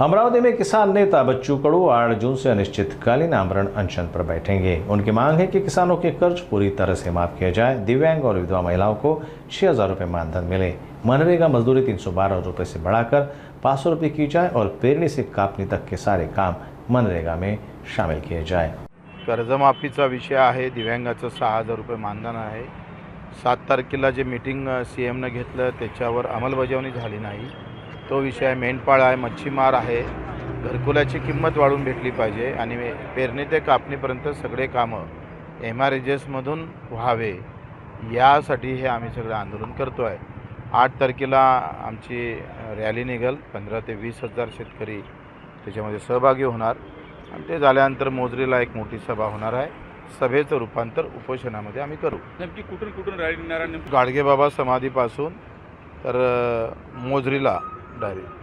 अमरावती में किसान नेता बच्चू कडू 8 जून से अनिश्चितकालीन आमरण अनशन पर बैठेंगे। उनकी मांग है कि किसानों के कर्ज पूरी तरह से माफ किया जाए, दिव्यांग और विधवा महिलाओं को 6,000 रुपये मानधन मिले, मनरेगा मजदूरी 312 रुपये से बढ़ाकर 500 रुपये की जाए और पेरणी से कापणी तक के सारे काम मनरेगा में शामिल किए जाए। कर्जमाफीचा विषय आहे, दिव्यांगाचं 6,000 रुपये मानधन आहे। 7 तारखेला जे मीटिंग CMनं घेतलं त्याच्यावर अंमलबजावणी झाली नाही, तो विषय आहे। मेंढपाळ आहे, मच्छीमार आहे, घरकुलाची किंमत वाढवून भेटली पाहिजे आणि पेरणी ते कापणीपर्यंत सगळे कामं MRHSमधून व्हावे, यासाठी हे आम्ही सगळं आंदोलन करतो आहे। 8 तारखेला आमची रॅली निघेल, 15 ते 20,000 शेतकरी त्याच्यामध्ये सहभागी होणार आणि ते झाल्यानंतर मोजरीला एक मोठी सभा होणार आहे। सभेचं रूपांतर उपोषणामध्ये आम्ही करू। नक्की कुठून रॅली निघणार? गाडगेबाबा समाधीपासून तर मोजरीला डायरेक्ट।